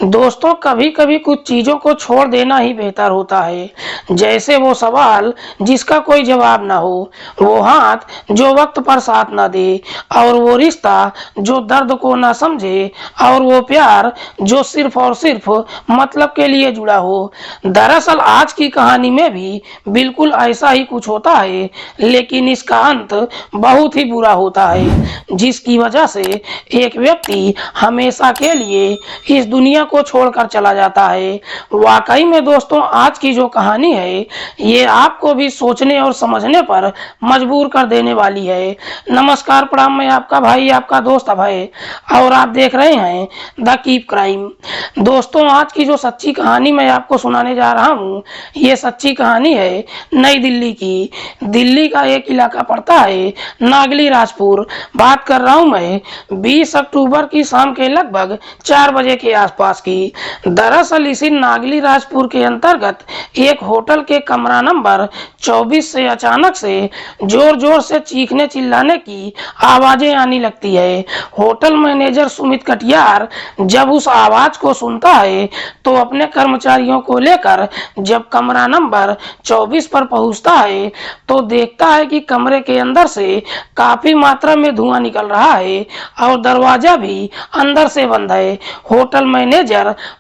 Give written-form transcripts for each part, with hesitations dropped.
दोस्तों, कभी कभी कुछ चीजों को छोड़ देना ही बेहतर होता है। जैसे वो सवाल जिसका कोई जवाब ना हो, वो हाथ जो वक्त पर साथ ना दे, और वो रिश्ता जो दर्द को ना समझे, और वो प्यार जो सिर्फ और सिर्फ मतलब के लिए जुड़ा हो। दरअसल आज की कहानी में भी बिल्कुल ऐसा ही कुछ होता है, लेकिन इसका अंत बहुत ही बुरा होता है, जिसकी वजह से एक व्यक्ति हमेशा के लिए इस दुनिया को छोड़कर चला जाता है। वाकई में दोस्तों, आज की जो कहानी है ये आपको भी सोचने और समझने पर मजबूर कर देने वाली है। नमस्कार, प्रणाम, मैं आपका भाई, आपका दोस्त अभय, और आप देख रहे हैं द कीप क्राइम। दोस्तों, आज की जो सच्ची कहानी मैं आपको सुनाने जा रहा हूँ, ये सच्ची कहानी है नई दिल्ली की। दिल्ली का एक इलाका पड़ता है नागली राजपुर। बात कर रहा हूँ मैं 20 अक्टूबर की शाम के लगभग 4 बजे के आसपास की। दरअसल इसी नागली राजपुर के अंतर्गत एक होटल के कमरा नंबर 24 से अचानक से जोर जोर से चीखने चिल्लाने की आवाजें आने लगती है। होटल मैनेजर सुमित कटियार जब उस आवाज को सुनता है तो अपने कर्मचारियों को लेकर जब कमरा नंबर 24 पर पहुंचता है तो देखता है कि कमरे के अंदर से काफी मात्रा में धुआं निकल रहा है और दरवाजा भी अंदर से बंद है। होटल मैनेजर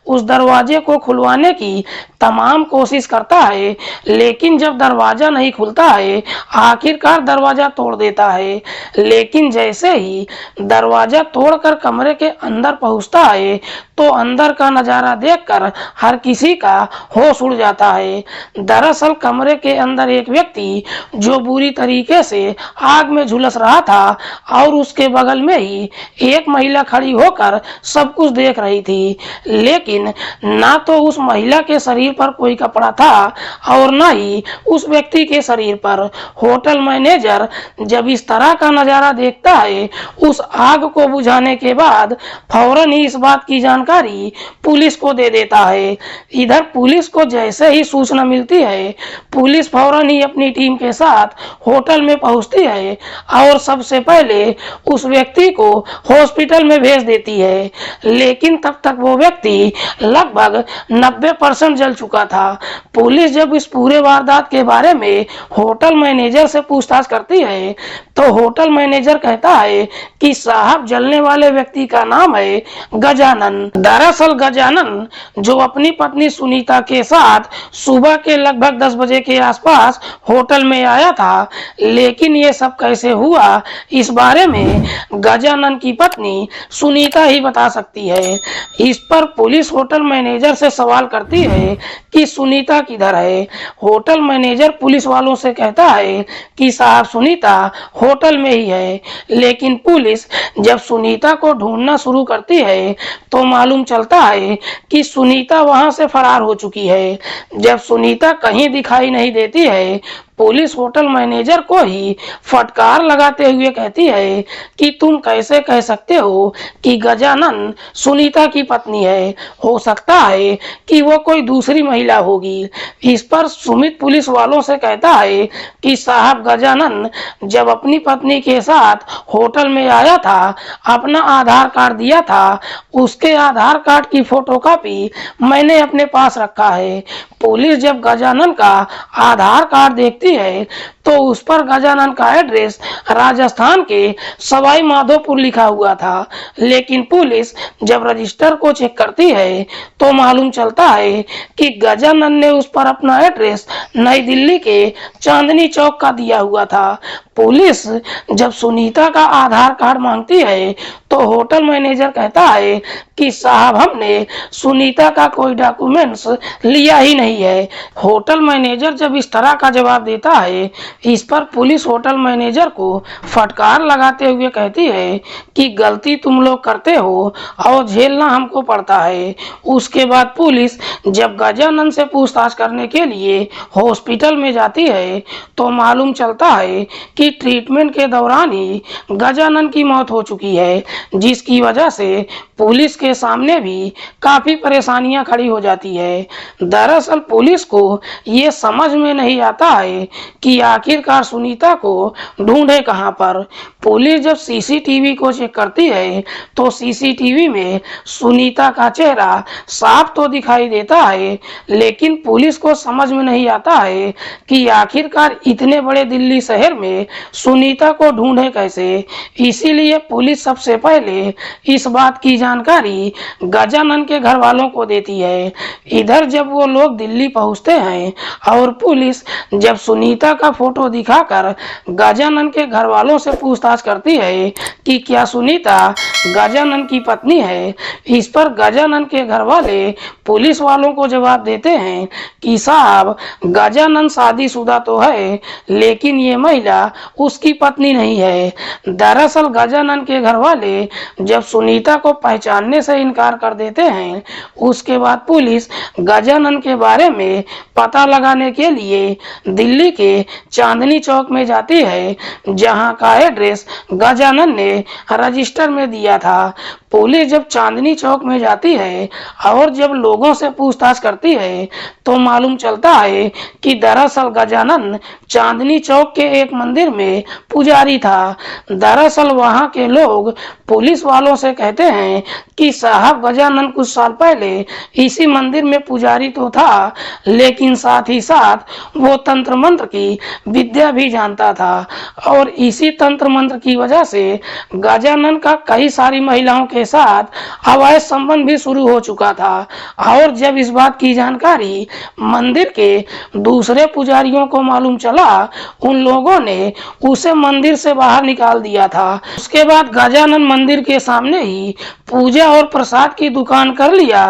उस दरवाजे को खुलवाने की तमाम कोशिश करता है, लेकिन जब दरवाजा नहीं खुलता है आखिरकार दरवाजा तोड़ देता है। लेकिन जैसे ही दरवाजा तोड़कर कमरे के अंदर पहुंचता है तो अंदर का नजारा देखकर हर किसी का होश उड़ जाता है। दरअसल कमरे के अंदर एक व्यक्ति जो बुरी तरीके से आग में झुलस रहा था और उसके बगल में ही एक महिला खड़ी होकर सब कुछ देख रही थी। लेकिन ना तो उस महिला के शरीर पर कोई कपड़ा था और ना ही उस व्यक्ति के शरीर पर। होटल मैनेजर जब इस तरह का नजारा देखता है उस आग को बुझाने के बाद फौरन ही इस बात की जानकारी पुलिस को दे देता है। इधर पुलिस को जैसे ही सूचना मिलती है पुलिस फौरन ही अपनी टीम के साथ होटल में पहुंचती है और सबसे पहले उस व्यक्ति को हॉस्पिटल में भेज देती है। लेकिन तब तक वो व्यक्ति लगभग 90% जल चुका था। पुलिस जब इस पूरे वारदात के बारे में होटल मैनेजर से पूछताछ करती है तो होटल मैनेजर कहता है कि साहब, जलने वाले व्यक्ति का नाम है गजानन। दरअसल गजानन जो अपनी पत्नी सुनीता के साथ सुबह के लगभग 10 बजे के आसपास होटल में आया था। लेकिन ये सब कैसे हुआ इस बारे में गजानन की पत्नी सुनीता ही बता सकती है। इस पर पुलिस होटल मैनेजर से सवाल करती है कि सुनीता किधर है। होटल मैनेजर पुलिस वालों से कहता है कि साहब, सुनीता होटल में ही है। लेकिन पुलिस जब सुनीता को ढूंढना शुरू करती है तो मालूम चलता है कि सुनीता वहां से फरार हो चुकी है। जब सुनीता कहीं दिखाई नहीं देती है पुलिस होटल मैनेजर को ही फटकार लगाते हुए कहती है कि तुम कैसे कह सकते हो कि गजानन सुनीता की पत्नी है। हो सकता है कि वो कोई दूसरी महिला होगी। इस पर सुमित पुलिस वालों से कहता है कि साहब, गजानन जब अपनी पत्नी के साथ होटल में आया था अपना आधार कार्ड दिया था, उसके आधार कार्ड की फोटोकॉपी मैंने अपने पास रखा है। पुलिस जब गजानन का आधार कार्ड देखती है तो उस पर गजानन का एड्रेस राजस्थान के सवाई माधोपुर लिखा हुआ था। लेकिन पुलिस जब रजिस्टर को चेक करती है तो मालूम चलता है कि गजानन ने उस पर अपना एड्रेस नई दिल्ली के चांदनी चौक का दिया हुआ था। पुलिस जब सुनीता का आधार कार्ड मांगती है तो होटल मैनेजर कहता है कि साहब, हमने सुनीता का कोई डॉक्यूमेंट्स लिया ही नहीं है। होटल मैनेजर जब इस तरह का जवाब देता है इस पर पुलिस होटल मैनेजर को फटकार लगाते हुए कहती है कि गलती तुम लोग करते हो और झेलना हमको पड़ता है। उसके बाद पुलिस जब गजानन से पूछताछ करने के लिए हॉस्पिटल में जाती है तो मालूम चलता है कि ट्रीटमेंट के दौरान ही गजानन की मौत हो चुकी है, जिसकी वजह से पुलिस के सामने भी काफी परेशानियां खड़ी हो जाती है। दरअसल पुलिस को ये समझ में नहीं आता है कि आखिर आखिरकार सुनीता को ढूंढे कहां पर। पुलिस जब सीसीटीवी को चेक करती है तो सीसीटीवी में सुनीता का चेहरा साफ तो दिखाई देता है, लेकिन पुलिस को समझ में नहीं आता है कि आखिरकार इतने बड़े दिल्ली शहर में सुनीता को ढूंढे कैसे। इसीलिए पुलिस सबसे पहले इस बात की जानकारी गजानन के घर वालों को देती है। इधर जब वो लोग दिल्ली पहुंचते हैं और पुलिस जब सुनीता का फोटो दिखाकर गजानन के घर वालों से पूछताछ करती है कि क्या सुनीता गजानन की पत्नी है, इस पर गजानन के घर वाले पुलिस वालों को जवाब देते हैं कि साहब, गजानन शादीशुदा तो है लेकिन ये महिला उसकी पत्नी नहीं है। दरअसल गजानन के घर वाले जब सुनीता को पहचानने से इनकार कर देते हैं, उसके बाद पुलिस गजानन के बारे में पता लगाने के लिए दिल्ली के चांदनी चौक में जाती है, जहां का एड्रेस गजानन ने रजिस्टर में दिया था। पुलिस जब चांदनी चौक में जाती है और जब लोगों से पूछताछ करती है तो मालूम चलता है कि दरअसल गजानन चांदनी चौक के एक मंदिर में पुजारी था। दरअसल वहां के लोग पुलिस वालों से कहते हैं कि साहब, गजानन कुछ साल पहले इसी मंदिर में पुजारी तो था, लेकिन साथ ही साथ वो तंत्र मंत्र की विद्या भी जानता था और इसी तंत्र मंत्र की वजह से गजानन का कई सारी महिलाओं के साथ अवैध संबंध भी शुरू हो चुका था। और जब इस बात की जानकारी मंदिर के दूसरे पुजारियों को मालूम चला, उन लोगों ने उसे मंदिर से बाहर निकाल दिया था। उसके बाद गजानन मंदिर के सामने ही पूजा और प्रसाद की दुकान कर लिया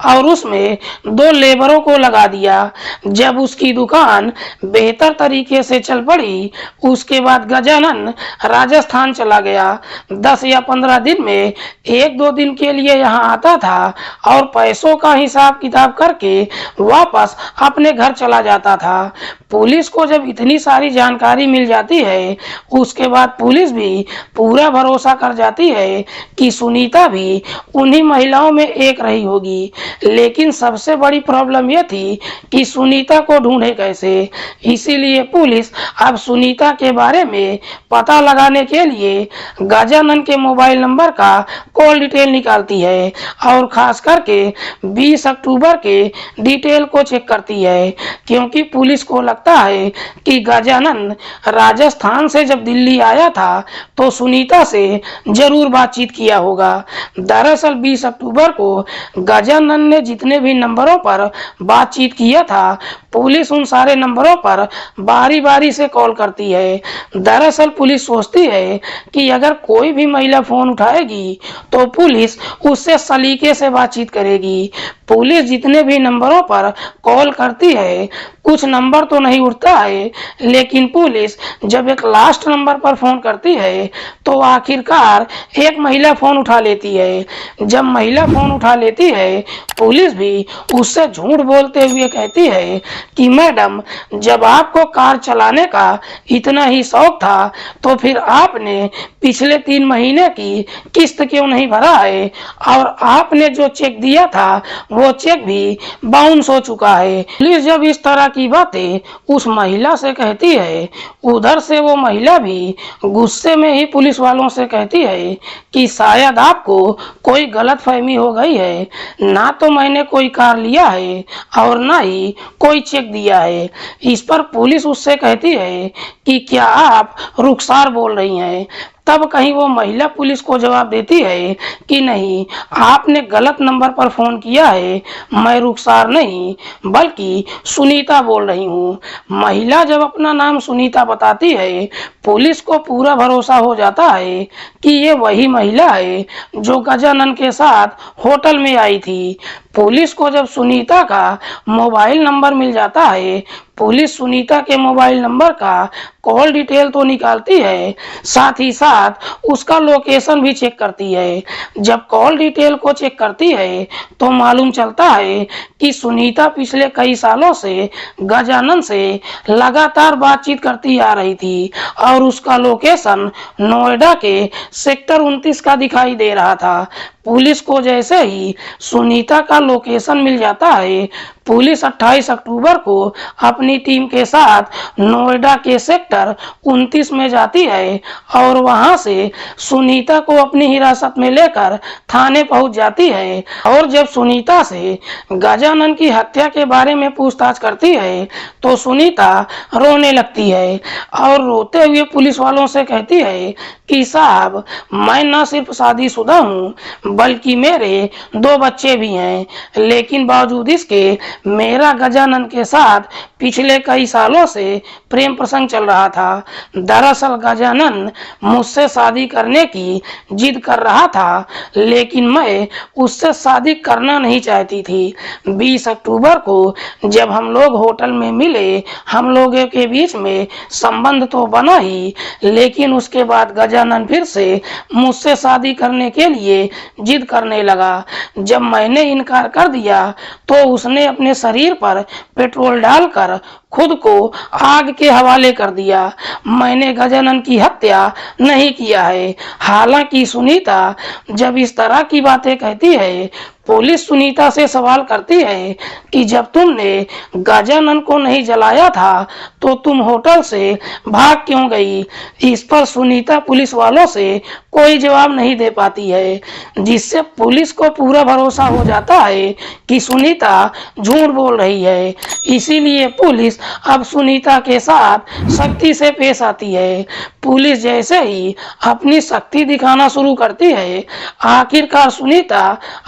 और उसमें 2 लेबरों को लगा दिया। जब उसकी दुकान बेहतर तरीके से चल पड़ी, उसके बाद गजानन राजस्थान चला गया। 10 या 15 दिन में 1-2 दिन के लिए यहाँ आता था और पैसों का हिसाब किताब करके वापस अपने घर चला जाता था। पुलिस को जब इतनी सारी जानकारी मिल जाती है, उसके बाद पुलिस भी पूरा भरोसा कर जाती है कि सुनीता भी उन्हीं महिलाओं में एक रही होगी। लेकिन सबसे बड़ी प्रॉब्लम यह थी कि सुनीता को ढूंढे कैसे। इसीलिए पुलिस अब सुनीता के बारे में पता लगाने के लिए गजानन के मोबाइल नंबर का कॉल डिटेल निकालती है और खास करके 20 अक्टूबर के डिटेल को चेक करती है, क्योंकि पुलिस को लगता है कि गजानन राजस्थान से जब दिल्ली आया था तो सुनीता से जरूर बातचीत किया होगा। दरअसल 20 अक्टूबर को गजानन ने जितने भी नंबरों पर बातचीत किया था, पुलिस उन सारे नंबरों पर बारी बारी से कॉल करती है। दरअसल पुलिस सोचती है कि अगर कोई भी महिला फोन उठाएगी तो पुलिस उससे सलीके से बातचीत करेगी। पुलिस जितने भी नंबरों पर कॉल करती है, कुछ नंबर तो नहीं उठता है, लेकिन पुलिस जब एक लास्ट नंबर पर फोन करती है तो आखिरकार एक महिला फोन उठा लेती है। जब महिला फोन उठा लेती है, पुलिस भी उससे झूठ बोलते हुए कहती है कि मैडम, जब आपको कार चलाने का इतना ही शौक था तो फिर आपने पिछले 3 महीने की किस्त क्यों नहीं भरा है, और आपने जो चेक दिया था वो चेक भी बाउंस हो चुका है। पुलिस जब इस तरह की बातें उस महिला से कहती है, उधर से वो महिला भी गुस्से में ही पुलिस वालों से कहती है कि शायद आपको कोई गलतफहमी हो गई है, ना तो मैंने कोई कार लिया है और ना ही कोई चेक दिया है। इस पर पुलिस उससे कहती है कि क्या आप रुखसार बोल रही हैं। तब कहीं वो महिला पुलिस को जवाब देती है कि नहीं, आपने गलत नंबर पर फोन किया है, मैं रुखसार नहीं बल्कि सुनीता बोल रही हूँ। महिला जब अपना नाम सुनीता बताती है, पुलिस को पूरा भरोसा हो जाता है कि ये वही महिला है जो गजानन के साथ होटल में आई थी। पुलिस को जब सुनीता का मोबाइल नंबर मिल जाता है, पुलिस सुनीता के मोबाइल नंबर का कॉल डिटेल तो निकालती है, साथ ही साथ उसका लोकेशन भी चेक करती है। जब कॉल डिटेल को चेक करती है तो मालूम चलता है कि सुनीता पिछले कई सालों से गजानन से लगातार बातचीत करती आ रही थी और उसका लोकेशन नोएडा के सेक्टर 29 का दिखाई दे रहा था। पुलिस को जैसे ही सुनीता का लोकेशन मिल जाता है, पुलिस 28 अक्टूबर को अपनी टीम के साथ नोएडा के सेक्टर 29 में जाती है और वहां से सुनीता को अपनी हिरासत में लेकर थाने पहुंच जाती है। और जब सुनीता से गजानन की हत्या के बारे में पूछताछ करती है तो सुनीता रोने लगती है और रोते हुए पुलिस वालों से कहती है कि साहब, मैं न सिर्फ शादीशुदा हूँ बल्कि मेरे 2 बच्चे भी हैं, लेकिन बावजूद इसके मेरा गजानन के साथ पिछले कई सालों से प्रेम प्रसंग चल रहा था। दरअसल गजानन मुझसे शादी करने की जिद कर रहा था, लेकिन मैं उससे शादी करना नहीं चाहती थी। 20 अक्टूबर को जब हम लोग होटल में मिले, हम लोगों के बीच में संबंध तो बना ही, लेकिन उसके बाद गजानन फिर से मुझसे शादी करने के लिए जिद करने लगा। जब मैंने इनकार कर दिया तो उसने अपने शरीर पर पेट्रोल डालकर खुद को आग के हवाले कर दिया। मैंने गजानन की हत्या नहीं किया है। हालांकि सुनीता जब इस तरह की बातें कहती है, पुलिस सुनीता से सवाल करती है कि जब तुमने गजानन को नहीं जलाया था तो तुम होटल से भाग क्यों गई। इस पर सुनीता पुलिस वालों से कोई जवाब नहीं दे पाती है, जिससे पुलिस को पूरा भरोसा हो जाता है कि सुनीता झूठ बोल रही है। इसीलिए पुलिस अब सुनीता के साथ सख्ती से पेश आती है। पुलिस जैसे ही अपनी शक्ति दिखाना शुरू करती है, आखिरकार सुनीता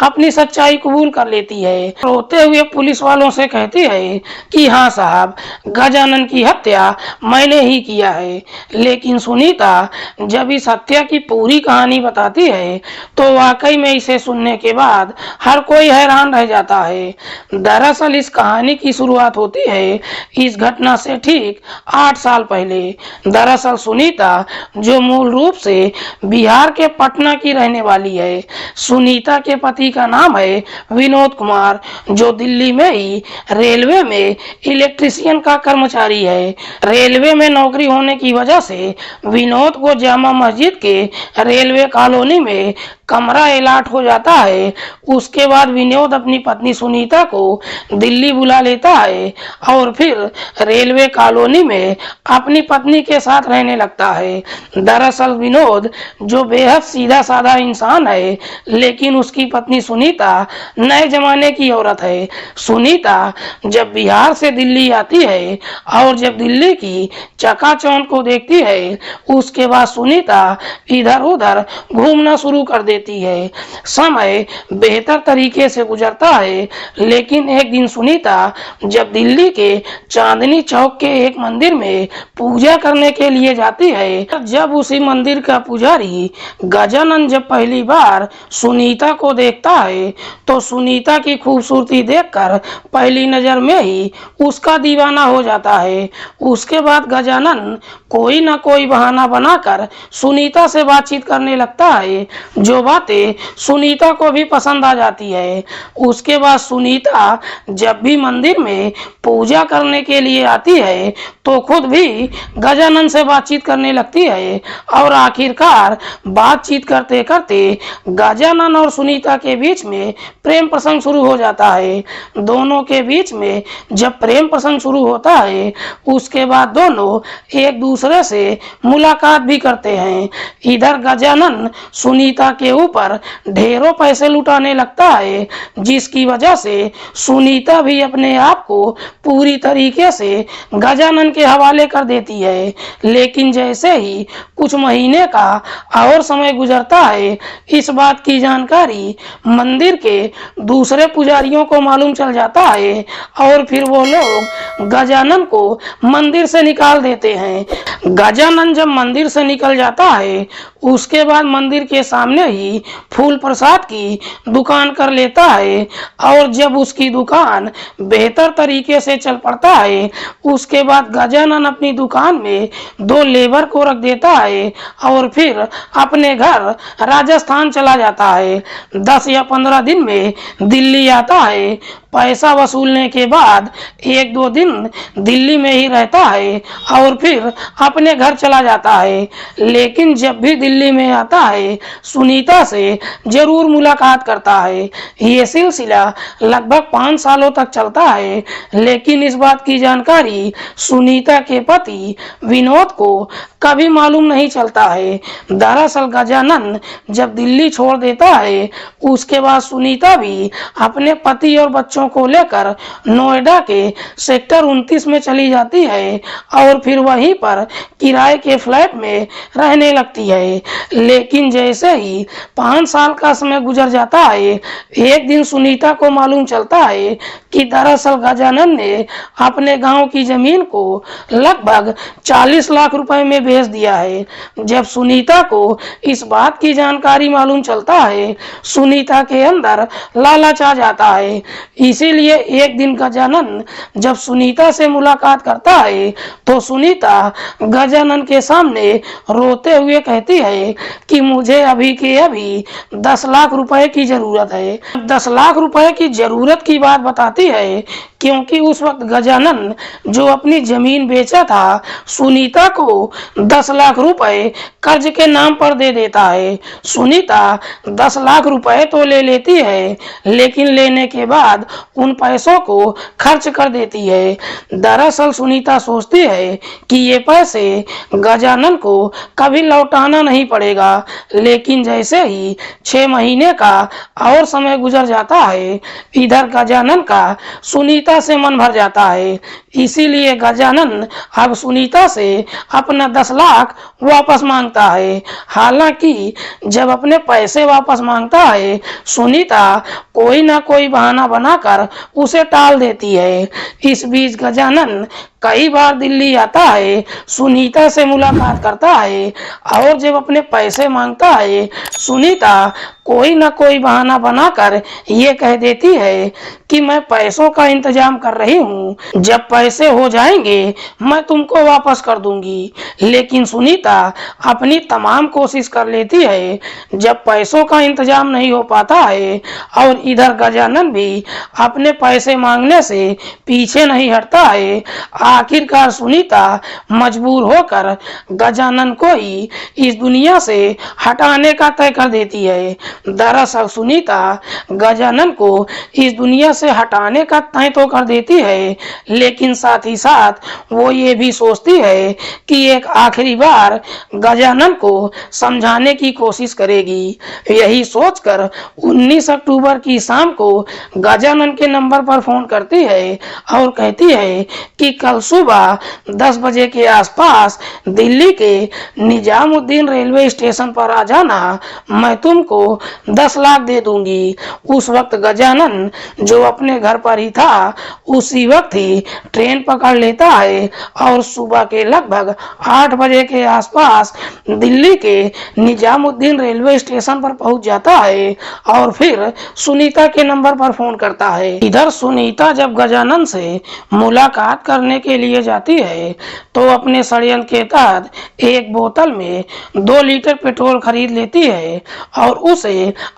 अपनी सच्चाई कबूल कर लेती है। रोते हुए पुलिस वालों से कहती है कि हाँ साहब, गजानन की हत्या मैंने ही किया है। लेकिन सुनीता जब इस हत्या की पूरी कहानी बताती है तो वाकई में इसे सुनने के बाद हर कोई हैरान रह जाता है। दरअसल इस कहानी की शुरुआत होती है इस घटना से ठीक 8 साल पहले। दरअसल सुनीता जो मूल रूप से बिहार के पटना की रहने वाली है। सुनीता के पति का नाम है विनोद कुमार, जो दिल्ली में ही रेलवे में इलेक्ट्रीशियन का कर्मचारी है। रेलवे में नौकरी होने की वजह से विनोद को जामा मस्जिद के रेलवे कॉलोनी में कमरा अलॉट हो जाता है। उसके बाद विनोद अपनी पत्नी सुनीता को दिल्ली बुला लेता है और फिर रेलवे कॉलोनी में अपनी पत्नी के साथ रहने लगता है। दरअसल विनोद जो बेहद सीधा साधा इंसान है, लेकिन उसकी पत्नी सुनीता नए जमाने की औरत है। सुनीता जब बिहार से दिल्ली आती है और जब दिल्ली की चकाचौंध को देखती है, उसके बाद सुनीता इधर उधर घूमना शुरू कर देती है। समय बेहतर तरीके से गुजरता है, लेकिन एक दिन सुनीता जब दिल्ली के चांदनी चौक के एक मंदिर में पूजा करने के लिए जाती है, जब उसी मंदिर का पुजारी गजानन जब पहली बार सुनीता को देखता है तो सुनीता की खूबसूरती देखकर पहली नजर में ही उसका दीवाना हो जाता है। उसके बाद गजानन कोई ना कोई बहाना बनाकर सुनीता से बातचीत करने लगता है, जो बातें सुनीता को भी पसंद आ जाती है। उसके बाद सुनीता जब भी मंदिर में पूजा करने के लिए आती है तो खुद भी गजानन से बातचीत करने लगती है और आखिरकार बातचीत करते करते गजानन और सुनीता के बीच में प्रेम प्रसंग शुरू हो जाता है। दोनों के बीच में जब प्रेम प्रसंग शुरू होता है, उसके बाद दोनों एक दूसरे से मुलाकात भी करते हैं। इधर गजानन सुनीता के ऊपर ढेरों पैसे लुटाने लगता है, जिसकी वजह से सुनीता भी अपने आप को पूरी तरीके से गजानन के हवाले कर देती है। लेकिन जैसे ही कुछ महीने का और समय गुजरता है, इस बात की जानकारी मंदिर के दूसरे पुजारियों को मालूम चल जाता है और फिर वो लोग गजानन को मंदिर से निकाल देते हैं। गजानन जब मंदिर से निकल जाता है, उसके बाद मंदिर के सामने ही फूल प्रसाद की दुकान कर लेता है और जब उसकी दुकान बेहतर तरीके से चल पड़ता है, उसके बाद गजानन अपनी दुकान में 2 लेबर को रख देता है और फिर अपने घर राजस्थान चला जाता है। 10 या 15 दिन में दिल्ली आता है। पैसा वसूलने के बाद 1-2 दिन दिल्ली में ही रहता है और फिर अपने घर चला जाता है। लेकिन जब भी दिल्ली में आता है, सुनीता से जरूर मुलाकात करता है। ये सिलसिला लगभग 5 सालों तक चलता है, लेकिन इस बात की जानकारी सुनीता के पति विनोद को कभी मालूम नहीं चलता है। दरअसल गजानन जब दिल्ली छोड़ देता है, उसके बाद सुनीता भी अपने पति और बच्चों को लेकर नोएडा के सेक्टर 29 में चली जाती है और फिर वहीं पर किराए के फ्लैट में रहने लगती है। लेकिन जैसे ही 5 साल का समय गुजर जाता है, एक दिन सुनीता को मालूम चलता है कि दरअसल गजानन ने अपने गांव की जमीन को लगभग 40 लाख रुपए में बेच दिया है। जब सुनीता को इस बात की जानकारी मालूम चलता है, सुनीता के अंदर लालच आ जाता है। इसीलिए एक दिन गजानन जब सुनीता से मुलाकात करता है, तो सुनीता गजानन के सामने रोते हुए कहती है कि मुझे अभी के अभी 10 लाख रुपए की जरूरत है। 10 लाख रुपए की जरूरत की बात बताती है क्योंकि उस वक्त गजानन जो अपनी जमीन बेचा था, सुनीता को 10 लाख रुपए कर्ज के नाम पर दे देता है। सुनीता 10 लाख रुपए तो ले लेती है, लेकिन लेने के बाद उन पैसों को खर्च कर देती है। दरअसल सुनीता सोचती है कि ये पैसे गजानन को कभी लौटाना नहीं पड़ेगा, लेकिन जैसे ही 6 महीने का और समय गुजर जाता है, इधर गजानन का सुनीता से मन भर जाता है। इसीलिए गजानन अब सुनीता से अपना 10 लाख वापस मांगता है। हालांकि जब अपने पैसे वापस मांगता है, सुनीता कोई ना कोई बहाना बनाकर उसे टाल देती है। इस बीच गजानन कई बार दिल्ली आता है, सुनीता से मुलाकात करता है और जब अपने पैसे मांगता है, सुनीता कोई ना कोई बहाना बनाकर ये कह देती है कि मैं पैसों का इंतजाम कर रही हूँ, जब पैसे हो जाएंगे मैं तुमको वापस कर दूंगी। लेकिन सुनीता अपनी तमाम कोशिश कर लेती है, जब पैसों का इंतजाम नहीं हो पाता है और इधर गजानन भी अपने पैसे मांगने से पीछे नहीं हटता है। आखिरकार सुनीता मजबूर होकर गजानन को ही इस दुनिया से हटाने का तय कर देती है। दरअसल सुनीता गजानन को इस दुनिया से हटाने का तय तो कर देती है, लेकिन साथ ही साथ वो ये भी सोचती है कि एक आखिरी बार गजानन को समझाने की कोशिश करेगी। यही सोचकर 19 अक्टूबर की शाम को गजानन के नंबर पर फोन करती है और कहती है कि कल सुबह 10 बजे के आसपास दिल्ली के निजामुद्दीन रेलवे स्टेशन पर आ जाना, मैं तुमको 10 लाख दे दूंगी। उस वक्त गजानन जो अपने घर पर ही था, उसी वक्त ही ट्रेन पकड़ लेता है और सुबह के लगभग 8 बजे के आसपास दिल्ली के निजामुद्दीन रेलवे स्टेशन पर पहुंच जाता है और फिर सुनीता के नंबर पर फोन करता है। इधर सुनीता जब गजानन से मुलाकात करने के लिए जाती है, तो अपने षड्यंत्र के तहत एक बोतल में 2 लीटर पेट्रोल खरीद लेती है और उसे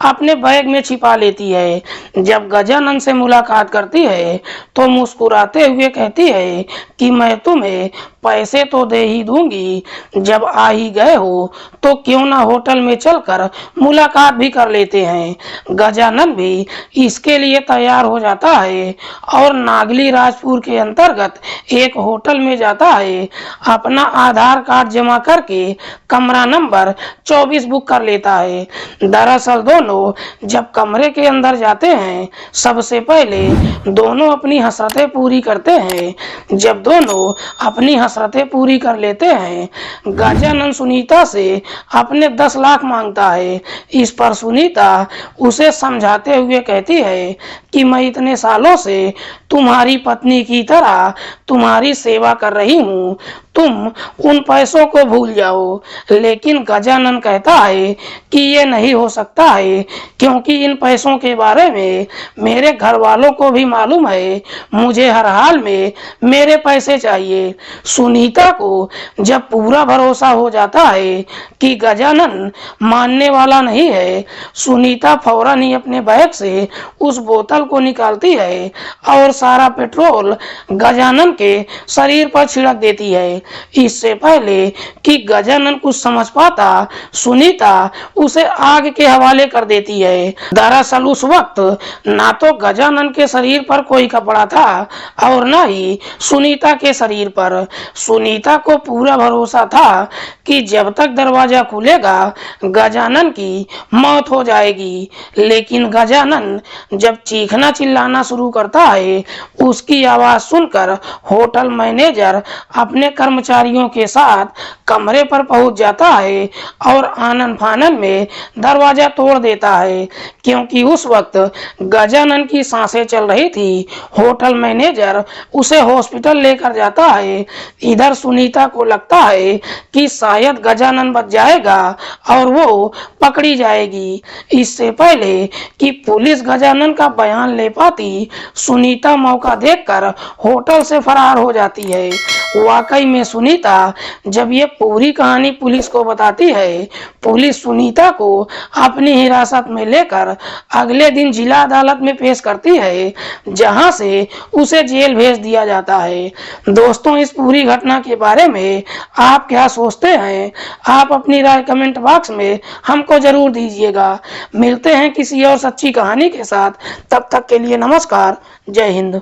अपने बैग में छिपा लेती है। जब गजानन से मुलाकात करती है, तो मुस्कुराते हुए कहती है कि मैं तुम्हें पैसे तो दे ही दूंगी, जब आ ही गए हो तो क्यों ना होटल में चलकर मुलाकात भी कर लेते हैं। गजानन भी इसके लिए तैयार हो जाता है और नागली राजपुर के अंतर्गत एक होटल में जाता है। अपना आधार कार्ड जमा करके कमरा नंबर 24 बुक कर लेता है। दरअसल दोनों जब कमरे के अंदर जाते हैं, सबसे पहले दोनों अपनी हसरतें पूरी करते हैं। जब दोनों अपनी हसरतें पूरी कर लेते हैं, गजानन सुनीता से अपने 10 लाख मांगता है। इस पर सुनीता उसे समझाते हुए कहती है कि मैं इतने सालों से तुम्हारी पत्नी की तरह तुम्हारी सेवा कर रही हूँ, तुम उन पैसों को भूल जाओ। लेकिन गजानन कहता है कि ये नहीं हो सकता है, क्योंकि इन पैसों के बारे में मेरे घर वालों को भी मालूम है, मुझे हर हाल में मेरे पैसे चाहिए। सुनीता को जब पूरा भरोसा हो जाता है कि गजानन मानने वाला नहीं है, सुनीता फौरन ही अपने बैग से उस बोतल को निकालती है और सारा पेट्रोल गजानन के शरीर पर छिड़क देती है। इससे पहले कि गजानन कुछ समझ पाता, सुनीता उसे आग के हवाले कर देती है। दरअसल उस वक्त ना तो गजानन के शरीर पर कोई कपड़ा था और न ही सुनीता के शरीर पर। सुनीता को पूरा भरोसा था कि जब तक दरवाजा खुलेगा गजानन की मौत हो जाएगी, लेकिन गजानन जब चीखना चिल्लाना शुरू करता है, उसकी आवाज सुनकर होटल मैनेजर अपने कर्मचारियों के साथ कमरे पर पहुंच जाता है और आनन फानन में दरवाजा तोड़ देता है, क्योंकि उस वक्त गजानन की सांसें चल रही थी। होटल मैनेजर उसे हॉस्पिटल लेकर जाता है। इधर सुनीता को लगता है कि शायद गजानन बच जाएगा और वो पकड़ी जाएगी। इससे पहले कि पुलिस गजानन का बयान ले पाती, सुनीता मौका देखकर होटल से फरार हो जाती है। वाकई में सुनीता जब ये पूरी कहानी पुलिस को बताती है, पुलिस सुनीता को अपनी हिरासत में लेकर अगले दिन जिला अदालत में पेश करती है, जहां से उसे जेल भेज दिया जाता है। दोस्तों, इस पूरी घटना के बारे में आप क्या सोचते हैं? आप अपनी राय कमेंट बॉक्स में हमको जरूर दीजिएगा। मिलते हैं किसी और सच्ची कहानी के साथ, तब तक के लिए नमस्कार, जय हिंद।